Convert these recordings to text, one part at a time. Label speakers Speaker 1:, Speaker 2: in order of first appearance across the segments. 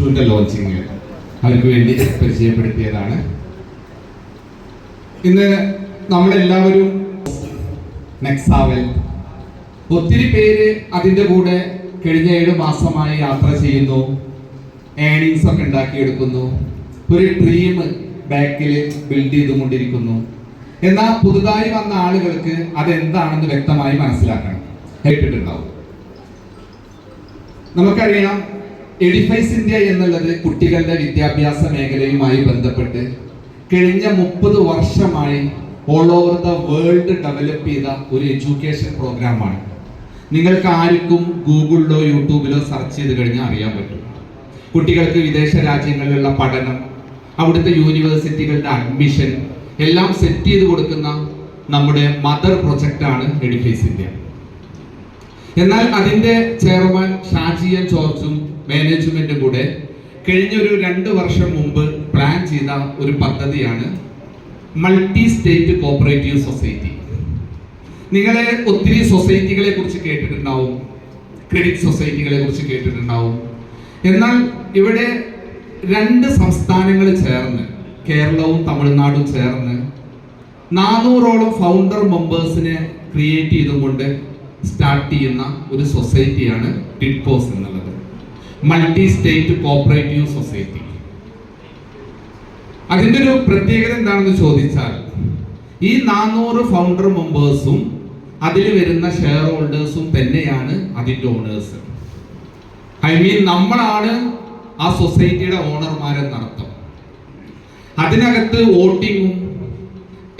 Speaker 1: +2ന്റെ launching അവർക്ക് വേണ്ടി പരിചയപ്പെടുത്തിയതാണ്. ഇന്ന് നമ്മളെല്ലാവരും നെക്സാവൽ ഒത്തിരി പേര് അതിൻ്റെ കൂടെ കഴിഞ്ഞ 7 മാസമായി യാത്ര ചെയ്യുന്നു, ഏണിങ്സ് ഒക്കെ ഉണ്ടാക്കിയെടുക്കുന്നു, ഒരു ഡ്രീം ബാക്കിൽ ബിൽഡ് ചെയ്തുകൊണ്ടിരിക്കുന്നു. എന്നാൽ പുതുതായി വന്ന ആളുകൾക്ക് അതെന്താണെന്ന് വ്യക്തമായി മനസ്സിലാക്കണം. കേട്ടിട്ടുണ്ടാവും. നമുക്കറിയാം, എഡിഫൈസ് ഇന്ത്യ എന്നുള്ളത് കുട്ടികളുടെ വിദ്യാഭ്യാസ മേഖലയുമായി ബന്ധപ്പെട്ട് കഴിഞ്ഞ 30 വർഷമായി all over the world develop ചെയ്ത ഒരു എഡ്യൂക്കേഷൻ പ്രോഗ്രാമാണ്. നിങ്ങൾക്ക് ആർക്കും ഗൂഗിളിലോ യൂട്യൂബിലോ സെർച്ച് ചെയ്ത് കഴിഞ്ഞാൽ അറിയാൻ പറ്റും. കുട്ടികൾക്ക് വിദേശ രാജ്യങ്ങളിലുള്ള പഠനം, അവിടുത്തെ യൂണിവേഴ്സിറ്റികളുടെ അഡ്മിഷൻ എല്ലാം സെറ്റ് ചെയ്ത് കൊടുക്കുന്ന നമ്മുടെ മദർ പ്രൊജക്റ്റാണ് എഡിഫൈസ് ഇന്ത്യ. എന്നാൽ അതിൻ്റെ ചെയർമാൻ ഷാജിയൻ ജോർജും മാനേജ്മെന്റും കൂടെ കഴിഞ്ഞൊരു 2 വർഷം മുമ്പ് പ്ലാൻ ചെയ്ത ഒരു പദ്ധതിയാണ് മൾട്ടി സ്റ്റേറ്റ് കോപ്പറേറ്റീവ് സൊസൈറ്റി. നിങ്ങളെ ഒത്തിരി സൊസൈറ്റികളെ കുറിച്ച് കേട്ടിട്ടുണ്ടാവും, ക്രെഡിറ്റ് സൊസൈറ്റികളെ കുറിച്ച് കേട്ടിട്ടുണ്ടാവും. എന്നാൽ ഇവിടെ 2 സംസ്ഥാനങ്ങൾ ചേർന്ന്, കേരളവും തമിഴ്നാടും ചേർന്ന് 400ഓളം ഫൗണ്ടർ മെമ്പേഴ്സിനെ ക്രിയേറ്റ് ചെയ്തുകൊണ്ട് സ്റ്റാർട്ട് ചെയ്യുന്ന ഒരു സൊസൈറ്റിയാണ് ടിഡ്കോസ് എന്നുള്ളത്, മൾട്ടി സ്റ്റേറ്റ് കോപ്പറേറ്റീവ് സൊസൈറ്റി. അതിൻ്റെ ഒരു പ്രത്യേകത എന്താണെന്ന് ചോദിച്ചാൽ, ഈ 400 ഫൗണ്ടർ മെമ്പേഴ്സും അതിൽ വരുന്ന ഷെയർ ഹോൾഡേഴ്സും തന്നെയാണ് അതിൻ്റെ ഓണേഴ്സ്. നമ്മളാണ് ആ സൊസൈറ്റിയുടെ ഓണർമാരെന്നർത്ഥം. അതിനകത്ത് വോട്ടിങ്ങും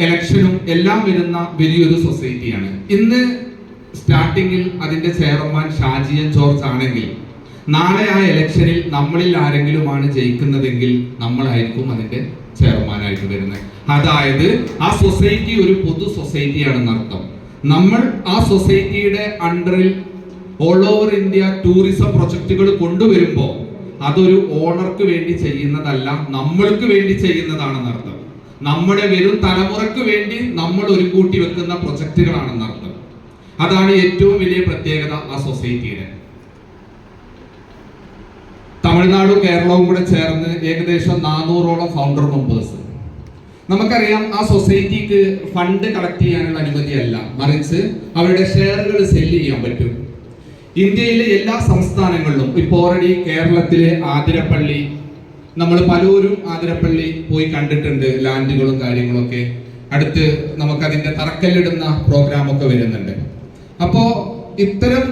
Speaker 1: ഇലക്ഷനും എല്ലാം വരുന്ന വലിയൊരു സൊസൈറ്റിയാണ്. ഇന്ന് സ്റ്റാർട്ടിങ്ങിൽ അതിൻ്റെ ചെയർമാൻ ഷാജിയൻ ജോർജ് ആണെങ്കിൽ, നാളെ ആ ഇലക്ഷനിൽ നമ്മളിൽ ആരെങ്കിലുമാണ് ജയിക്കുന്നതെങ്കിൽ നമ്മളായിരിക്കും അതിൻ്റെ ചെയർമാനായിട്ട് വരുന്നത്. അതായത് ആ സൊസൈറ്റി ഒരു പൊതു സൊസൈറ്റിയാണെന്ന് അർത്ഥം. നമ്മൾ ആ സൊസൈറ്റിയുടെ അണ്ടറിൽ ഓൾ ഓവർ ഇന്ത്യ ടൂറിസം പ്രൊജക്റ്റുകൾ കൊണ്ടുവരുമ്പോൾ അതൊരു ഓണർക്ക് വേണ്ടി ചെയ്യുന്നതല്ല, നമ്മൾക്ക് വേണ്ടി ചെയ്യുന്നതാണെന്നർത്ഥം. നമ്മുടെ വരും തലമുറക്ക് വേണ്ടി നമ്മൾ ഒരു കൂട്ടി വെക്കുന്ന പ്രൊജക്റ്റുകളാണെന്നർത്ഥം. അതാണ് ഏറ്റവും വലിയ പ്രത്യേകത ആ സൊസൈറ്റിയുടെ. തമിഴ്നാടും കേരളവും കൂടെ ചേർന്ന് ഏകദേശം 400ഓളം ഫൗണ്ടർ മെമ്പേഴ്സ്. നമുക്കറിയാം, ആ സൊസൈറ്റിക്ക് ഫണ്ട് കളക്ട് ചെയ്യാനുള്ള അനുമതിയല്ല, മറിച്ച് അവരുടെ ഷെയറുകൾ സെല്ല് ചെയ്യാൻ പറ്റും. ഇന്ത്യയിലെ എല്ലാ സംസ്ഥാനങ്ങളിലും ഇപ്പോൾ ഓൾറെഡി കേരളത്തിലെ ആതിരപ്പള്ളി, നമ്മൾ പലരും ആതിരപ്പള്ളി പോയി കണ്ടിട്ടുണ്ട്, ലാൻഡുകളും കാര്യങ്ങളൊക്കെ. അടുത്ത് നമുക്കതിൻ്റെ തറക്കല്ലിടുന്ന പ്രോഗ്രാമൊക്കെ വരുന്നുണ്ട്. അപ്പോൾ ഇത്തരം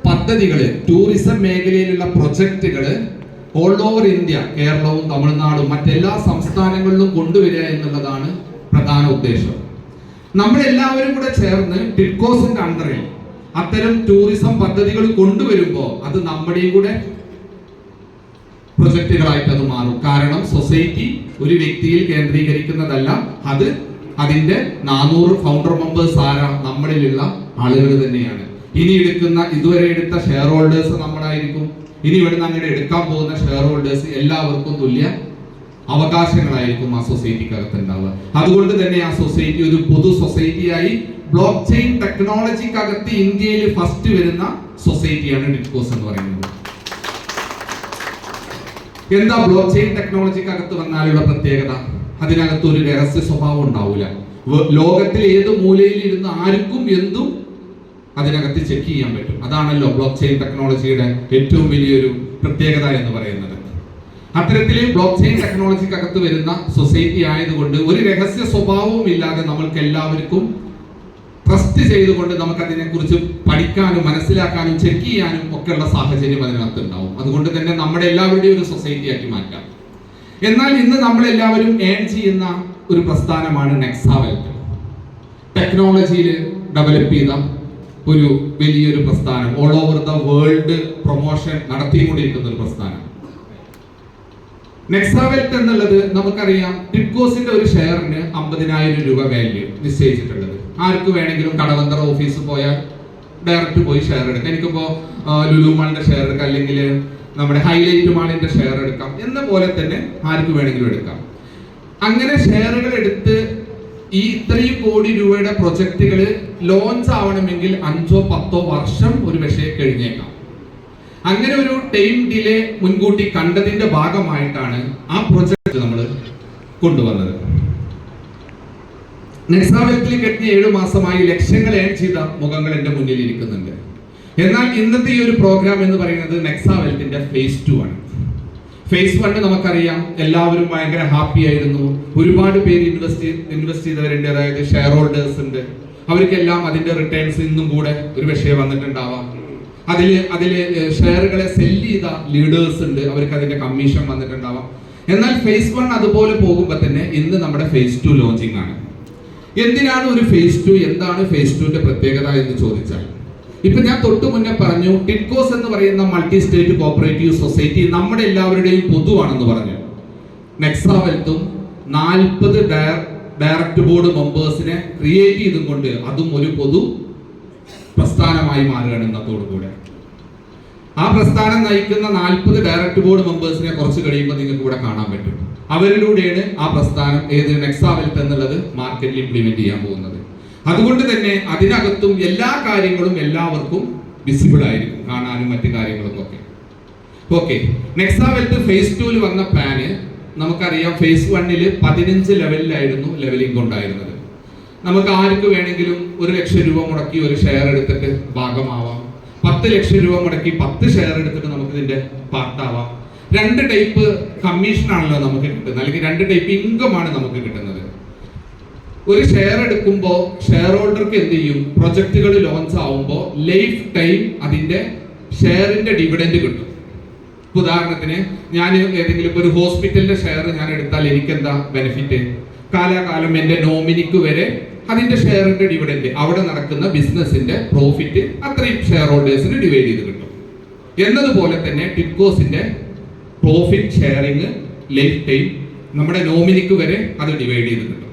Speaker 1: പദ്ധതികൾ, ടൂറിസം മേഖലയിലുള്ള പ്രൊജക്റ്റുകൾ ഓൾ ഓവർ ഇന്ത്യ, കേരളവും തമിഴ്നാടും മറ്റെല്ലാ സംസ്ഥാനങ്ങളിലും കൊണ്ടുവരിക എന്നുള്ളതാണ് പ്രധാന ഉദ്ദേശം. നമ്മളെല്ലാവരും കൂടെ ചേർന്ന് ടിഡ്കോസിന്റെ അണ്ടറിൽ അത്തരം ടൂറിസം പദ്ധതികൾ കൊണ്ടുവരുമ്പോൾ അത് നമ്മുടെയും കൂടെ പ്രൊജക്റ്റുകളായിട്ട് അത് മാറും. കാരണം സൊസൈറ്റി ഒരു വ്യക്തിയിൽ കേന്ദ്രീകരിക്കുന്നതല്ല, അത് അതിന്റെ 400 ഫൗണ്ടർ മെമ്പേഴ്സ് ആരാ? നമ്മളിലുള്ള ആളുകൾ തന്നെയാണ്. ഇനി ഇതുവരെ എടുത്ത ഷെയർ ഹോൾഡേഴ്സ് നമ്മളായിരിക്കും. ഇനി ഇവിടുന്ന് അങ്ങനെ എടുക്കാൻ പോകുന്ന ഷെയർ ഹോൾഡേഴ്സ് എല്ലാവർക്കും തുല്യ അവകാശങ്ങളായിരിക്കും ആ സൊസൈറ്റിക്കകത്ത് ഉണ്ടാവുക. അതുകൊണ്ട് തന്നെ ആ സൊസൈറ്റി ഒരു പൊതു സൊസൈറ്റിയായി ബ്ലോക്ക് ചെയിൻ ടെക്നോളജിക്കകത്ത് ഇന്ത്യയിൽ ഫസ്റ്റ് വരുന്ന സൊസൈറ്റിയാണ് ടിഡ്കോസ് എന്ന് പറയുന്നത്. എന്താ ബ്ലോക്ക് ചെയിൻ ടെക്നോളജിക്കകത്ത് വന്നാലുള്ള പ്രത്യേകത? അതിനകത്ത് ഒരു രഹസ്യ സ്വഭാവം ഉണ്ടാവില്ല. ലോകത്തിൽ ഏത് മൂലയിൽ ഇരുന്ന് ആർക്കും എന്തും അതിനകത്ത് ചെക്ക് ചെയ്യാൻ പറ്റും. അതാണല്ലോ ബ്ലോക്ക് ചെയിൻ ടെക്നോളജിയുടെ ഏറ്റവും വലിയൊരു പ്രത്യേകത എന്ന് പറയുന്നത്. അത്തരത്തിൽ ബ്ലോക്ക് ചെയിൻ ടെക്നോളജിക്കകത്ത് വരുന്ന സൊസൈറ്റി ആയതുകൊണ്ട് ഒരു രഹസ്യ സ്വഭാവവും ഇല്ലാതെ നമ്മൾക്ക് എല്ലാവർക്കും ട്രസ്റ്റ് ചെയ്തുകൊണ്ട് നമുക്ക് അതിനെക്കുറിച്ച് പഠിക്കാനും മനസ്സിലാക്കാനും ചെക്ക് ചെയ്യാനും ഒക്കെയുള്ള സാഹചര്യം അതിനകത്ത് ഉണ്ടാവും. അതുകൊണ്ട് തന്നെ നമ്മുടെ എല്ലാവരുടെയും ഒരു സൊസൈറ്റിയാക്കി മാറ്റാം. എന്നാൽ ഇന്ന് നമ്മളെല്ലാവരും ഏൺ ചെയ്യുന്ന ഒരു പ്രസ്ഥാനമാണ് നെക്സാവെൽത്ത്. ടെക്നോളജിയിൽ ഡെവലപ്പ് ചെയ്ത ഒരു വലിയൊരു പ്രസ്ഥാനം, all over the world promotion നടത്തിക്കൊണ്ടിരിക്കുന്ന ഒരു പ്രസ്ഥാനം. നെക്സാവെൽത്ത് എന്നുള്ളത് നമുക്കറിയാം, ടിഡ്കോസിന്റെ ഒരു ഷെയറിന് 50,000 രൂപ വാല്യൂ നിശ്ചയിച്ചിട്ടുള്ളത്. ആർക്ക് വേണമെങ്കിലും കടവന്തറ ഓഫീസിൽ പോയാൽ ഡയറക്റ്റ് പോയി ഷെയർ എടുക്കാം. എനിക്കിപ്പോ ലുലു മാളിന്റെ ഷെയർ എടുക്കാം, അല്ലെങ്കിൽ നമ്മുടെ ഹൈലൈറ്റ് മാളിന്റെ ഷെയർ എടുക്കാം എന്ന പോലെ തന്നെ ആർക്ക് വേണമെങ്കിലും എടുക്കാം. അങ്ങനെ ഷെയറുകൾ എടുത്ത് ഈ ഇത്രയും കോടി രൂപയുടെ പ്രൊജക്റ്റുകൾ ലോഞ്ച് ആവണമെങ്കിൽ 5-10 വർഷം ഒരു പക്ഷേ കഴിഞ്ഞേക്കാം. അങ്ങനെ ഒരു ടൈം ഡിലേ മുൻകൂട്ടി കണ്ടതിന്റെ ഭാഗമായിട്ടാണ് ആ പ്രൊജക്ട് നമ്മൾ കൊണ്ടുവന്നത്. നെക്സാവെൽത്തിൽ കഴിഞ്ഞ 7 മാസമായി ലക്ഷങ്ങൾ ഏൺ ചെയ്ത മുഖങ്ങൾ എന്റെ മുന്നിൽ ഇരിക്കുന്നുണ്ട്. എന്നാൽ ഇന്നത്തെ ഈ ഒരു പ്രോഗ്രാം എന്ന് പറയുന്നത് നെക്സാവെൽത്തിന്റെ ഫേസ് 2 ആണ്. ഫേസ് 1 നമുക്കറിയാം, എല്ലാവരും ഭയങ്കര ഹാപ്പി ആയിരുന്നു. ഒരുപാട് പേര് ഇൻവെസ്റ്റ് ചെയ്തവരുണ്ട്, അതായത് ഷെയർ ഹോൾഡേഴ്സ് ഉണ്ട്. അവർക്കെല്ലാം അതിന്റെ റിട്ടേൺസ് ഇന്നും കൂടെ ഒരു വിഷയം വന്നിട്ടുണ്ടാവാം. അതില് ഷെയറുകളെ സെല്ല് ചെയ്ത ലീഡേഴ്സ് ഉണ്ട്, അവർക്ക് അതിന്റെ കമ്മീഷൻ വന്നിട്ടുണ്ടാവാം. എന്നാൽ ഫേസ് 1 അതുപോലെ പോകുമ്പോൾ തന്നെ ഇന്ന് നമ്മുടെ ഫേസ് 2 ലോഞ്ചിങ് ആണ്. എന്തിനാണ് ഒരു ഫേസ് 2? എന്താണ് ഫേസ് 2ന്റെ പ്രത്യേകത എന്ന് ചോദിച്ചാൽ, ഇപ്പൊ ഞാൻ തൊട്ടു മുന്നേ പറഞ്ഞു, ടിഡ്കോസ് എന്ന് പറയുന്ന മൾട്ടി സ്റ്റേറ്റ് കോപ്പറേറ്റീവ് സൊസൈറ്റി നമ്മുടെ എല്ലാവരുടെയും പൊതുവാണെന്ന് പറഞ്ഞു. നെക്സാവെൽത്തും 40 ഡയറക്ട് ബോർഡ് മെമ്പേഴ്സിനെ ക്രിയേറ്റ് ചെയ്തുകൊണ്ട് അതും ഒരു പൊതു പ്രസ്ഥാനമായി മാറുകയാണ് ഇന്നത്തോടുകൂടെ. ആ പ്രസ്ഥാനം നയിക്കുന്ന 40 ഡയറക്ട് ബോർഡ് മെമ്പേഴ്സിനെ കുറച്ച് കഴിയുമ്പോൾ നിങ്ങൾക്ക് ഇവിടെ കാണാൻ പറ്റും. അവരിലൂടെയാണ് ആ പ്രസ്ഥാനം നെക്സാവെൽത്ത് എന്നുള്ളത് മാർക്കറ്റിൽ ഇംപ്ലിമെന്റ് ചെയ്യാൻ പോകുന്നത്. അതുകൊണ്ട് തന്നെ അതിനകത്തും എല്ലാ കാര്യങ്ങളും എല്ലാവർക്കും വിസിബിൾ ആയിരിക്കും, കാണാനും മറ്റു കാര്യങ്ങൾക്കൊക്കെ. ഓക്കെ, നെക്സാവെൽത്ത് ഫേസ് 2 വന്ന പ്ലാന് നമുക്കറിയാം. ഫേസ് 1 15 ലെവലിലായിരുന്നു ലെവലിംഗ് ഉണ്ടായിരുന്നത്. നമുക്ക് ആർക്ക് വേണമെങ്കിലും 1 ലക്ഷം രൂപ മുടക്കി ഒരു ഷെയർ എടുത്തിട്ട് ഭാഗമാവാം. 10 ലക്ഷം രൂപ മുടക്കി 10 ഷെയർ എടുത്തിട്ട് നമുക്ക് ഇതിന്റെ പാർട്ടാവാം. 2 ടൈപ്പ് കമ്മീഷൻ ആണല്ലോ നമുക്ക് കിട്ടുന്നത്, അല്ലെങ്കിൽ 2 ടൈപ്പ് ഇൻകം ആണ് നമുക്ക് കിട്ടുന്നത്. ഒരു ഷെയർ എടുക്കുമ്പോൾ ഷെയർ ഹോൾഡർക്ക് എന്ത് ചെയ്യും? പ്രൊജക്ടുകൾ ലോഞ്ച് ആവുമ്പോൾ ലൈഫ് ടൈം അതിന്റെ ഷെയറിന്റെ ഡിവിഡൻഡ് കിട്ടും. ഉദാഹരണത്തിന്, ഞാൻ ഏതെങ്കിലും ഒരു ഹോസ്പിറ്റലിന്റെ ഷെയർ ഞാൻ എടുത്താൽ എനിക്ക് എന്താ ബെനിഫിറ്റ്? കാലാകാലം എന്റെ നോമിനിക്ക് വരെ അതിന്റെ ഷെയറിന്റെ ഡിവിഡൻഡ്, അവിടെ നടക്കുന്ന ബിസിനസിന്റെ പ്രോഫിറ്റ് അത്രയും ഷെയർ ഹോൾഡേഴ്സിന് ഡിവൈഡ് ചെയ്ത് കിട്ടും. എന്നതുപോലെ തന്നെ ടിഡ്കോസിന്റെ പ്രോഫിറ്റ് ഷെയറിങ് ലൈഫ് ടൈം നമ്മുടെ നോമിനിക്ക് വരെ അത് ഡിവൈഡ് ചെയ്ത് കിട്ടും.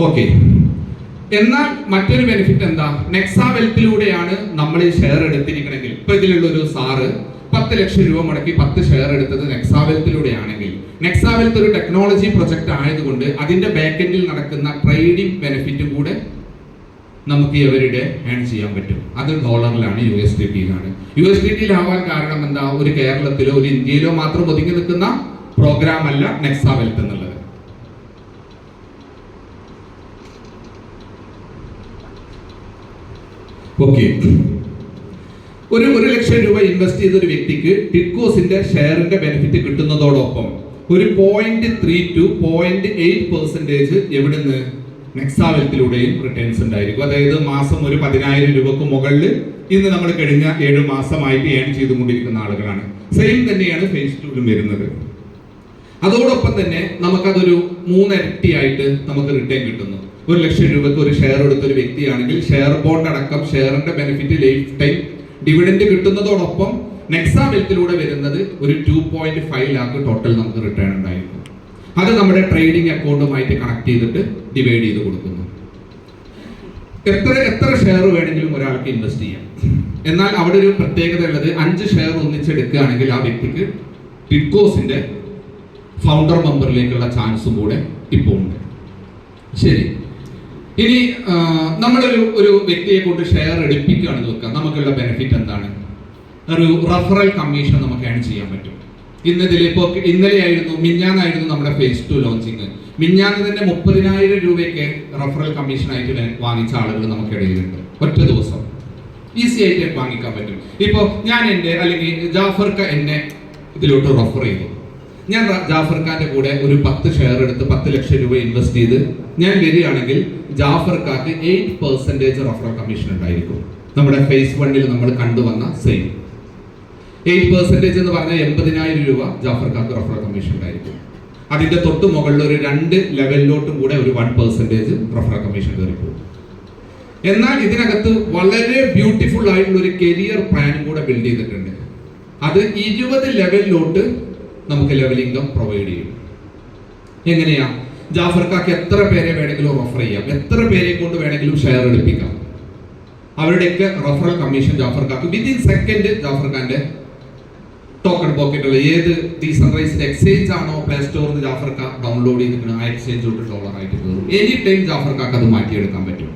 Speaker 1: ഓക്കെ, എന്നാൽ മറ്റൊരു ബെനിഫിറ്റ് എന്താ? നെക്സാവെൽത്തിലൂടെയാണ് നമ്മൾ ഈ ഷെയർ എടുത്തിരിക്കണമെങ്കിൽ, ഇപ്പൊ ഇതിലുള്ള ഒരു സാറ് 10 ലക്ഷം രൂപ മുടക്കി 10 ഷെയർ എടുത്തത് നെക്സാവെൽത്തിലൂടെയാണെങ്കിൽ, നെക്സാവെൽത്ത് ഒരു ടെക്നോളജി പ്രൊജക്ട് ആയതുകൊണ്ട് അതിന്റെ ബാക്കെൻഡിൽ നടക്കുന്ന ട്രേഡിംഗ് ബെനിഫിറ്റും കൂടെ നമുക്ക് ഇവരുടെ ഏൺ ചെയ്യാൻ പറ്റും. അത് ഡോളറിലാണ്, USDT-യിലാണ്. USDT-യിലാവാൻ കാരണം എന്താ? ഒരു കേരളത്തിലോ ഒരു ഇന്ത്യയിലോ മാത്രം ഒതുങ്ങി നിൽക്കുന്ന പ്രോഗ്രാം അല്ല നെക്സാവെൽത്ത് എന്നുള്ളത്. ഓക്കെ, ഒരു 1 ലക്ഷം രൂപ ഇൻവെസ്റ്റ് ചെയ്ത ഒരു വ്യക്തിക്ക് ടിഡ്കോസിന്റെ ഷെയറിന്റെ ബെനിഫിറ്റ് കിട്ടുന്നതോടൊപ്പം ഒരു 0.3 to 0.8% എവിടുന്ന്? നെക്സാവെൽത്തിലൂടെയും റിട്ടേൺസ് ഉണ്ടായിരിക്കും. അതായത് മാസം ഒരു 10,000 രൂപക്ക് മുകളിൽ ഇന്ന് നമ്മൾ കഴിഞ്ഞ 7 മാസമായിട്ട് ഏൺ ചെയ്തുകൊണ്ടിരിക്കുന്ന ആളുകളാണ്. സെയിം തന്നെയാണ് ഫേസ് 2 വരുന്നത്. അതോടൊപ്പം തന്നെ നമുക്കതൊരു 3 ഇരട്ടിയായിട്ട് നമുക്ക് റിട്ടേൺ കിട്ടുന്നു. 1 ലക്ഷം രൂപക്ക് ഒരു ഷെയർ എടുത്ത ഒരു വ്യക്തിയാണെങ്കിൽ ഷെയർ ബോണ്ട് അടക്കം ഷെയറിന്റെ ബെനിഫിറ്റ് ലൈഫ് ടൈം ഡിവിഡൻഡ് കിട്ടുന്നതോടൊപ്പം നെക്സാവെൽത്തിലൂടെ വരുന്നത് ഒരു 2.5 ലാഖ് ടോട്ടൽ നമുക്ക് റിട്ടേൺ ഉണ്ടായിരിക്കും. അത് നമ്മുടെ ട്രേഡിംഗ് അക്കൗണ്ടുമായിട്ട് കണക്ട് ചെയ്തിട്ട് ഡിവൈഡ് ചെയ്ത് കൊടുക്കുന്നു. എത്ര ഷെയർ വേണമെങ്കിലും ഒരാൾക്ക് ഇൻവെസ്റ്റ് ചെയ്യാം. എന്നാൽ അവിടെ ഒരു പ്രത്യേകത ഉള്ളത്, 5 ഷെയർ ഒന്നിച്ചെടുക്കുകയാണെങ്കിൽ ആ വ്യക്തിക്ക് ടിഡ്കോസിന്റെ ഫൗണ്ടർ മെമ്പറിലേക്കുള്ള ചാൻസും കൂടെ ഇപ്പോൾ ഉണ്ട്. ശരി, ഇനി നമ്മളൊരു വ്യക്തിയെ കൊണ്ട് ഷെയർ എടുപ്പിക്കുകയാണെന്ന് വെക്കാം. നമുക്കുള്ള ബെനിഫിറ്റ് എന്താണ്? ഒരു റഫറൽ കമ്മീഷൻ നമുക്ക് ഏൺ ചെയ്യാൻ പറ്റും. ഇന്നലെയായിരുന്നു, മിഞ്ഞാന്നായിരുന്നു നമ്മുടെ ഫേസ് 2 ലോഞ്ചിങ്. മിഞ്ഞാന്ന് തന്നെ 30,000 രൂപയ്ക്ക് റഫറൽ കമ്മീഷനായിട്ട് വാങ്ങിച്ച ആളുകൾ നമുക്കിടയിലുണ്ട്. ഒറ്റ ദിവസം ഈസി ആയിട്ട് വാങ്ങിക്കാൻ പറ്റും. ഇപ്പൊ ഞാൻ അല്ലെങ്കിൽ ജാഫർക്ക എന്നെ ഇതിലോട്ട് റഫർ ചെയ്തു. ഞാൻ ജാഫർഖാന്റെ കൂടെ ഒരു 10 ഷെയർ എടുത്ത് 10 ലക്ഷം രൂപ ഇൻവെസ്റ്റ് ചെയ്ത് ഞാൻ വരികയാണെങ്കിൽ ജാഫർഖാക്ക് 8% റഫറൽ കമ്മീഷൻ ഉണ്ടായിരിക്കും. നമ്മുടെ ഫേസ് 1 നമ്മൾ കണ്ടുവന്ന സെയിം 8% എന്ന് പറഞ്ഞാൽ 80,000 രൂപ ജാഫർഖാക്ക് റഫറൽ കമ്മീഷൻ ഉണ്ടായിരിക്കും. അതിന്റെ തൊട്ട് മുകളിൽ ഒരു 2 ലെവലിലോട്ടും കൂടെ ഒരു 1% റഫറൽ കമ്മീഷൻ കയറിപ്പോകും. എന്നാൽ ഇതിനകത്ത് വളരെ ബ്യൂട്ടിഫുൾ ആയിട്ടുള്ള ഒരു കരിയർ പ്ലാനും കൂടെ ബിൽഡ് ചെയ്തിട്ടുണ്ട്. അത് 20 ലെവലിലോട്ട് നമുക്ക് ലെവൽ ഇൻകം പ്രൊവൈഡ് ചെയ്യും. എങ്ങനെയാ? ജാഫർക്കാക്ക് എത്ര പേരെ വേണമെങ്കിലും റഫർ ചെയ്യാം, എത്ര പേരെ കൊണ്ട് വേണമെങ്കിലും ഷെയർ എടുപ്പിക്കാം. അവരുടെയൊക്കെ റഫറൽ കമ്മീഷൻ ജാഫർക്കാക്ക് വിത്തിൻ സെക്കൻഡ് ജാഫർഖാന്റെ ടോക്കൺ പോക്കറ്റുള്ള ഏത് ഡീസെൻട്രലൈസ്ഡ് എക്സ്ചേഞ്ച് ആണോ പ്ലേ സ്റ്റോറിൽ നിന്ന് ജാഫർക്ക ഡൗൺലോഡ് ചെയ്തിട്ട് ആ എക്സ്ചേഞ്ച് തൊട്ട് ഡോളർ ആയിട്ട് കയറും. എനി ടൈം ജാഫർക്കാക്ക് അത് മാറ്റിയെടുക്കാൻ പറ്റും.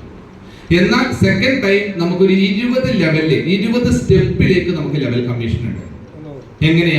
Speaker 1: എന്നാൽ സെക്കൻഡ് ടൈം നമുക്കൊരു 20 ലെവലിൽ 20 സ്റ്റെപ്പിലേക്ക് നമുക്ക് ലെവൽ കമ്മീഷൻ ഉണ്ട്. എങ്ങനെയാ?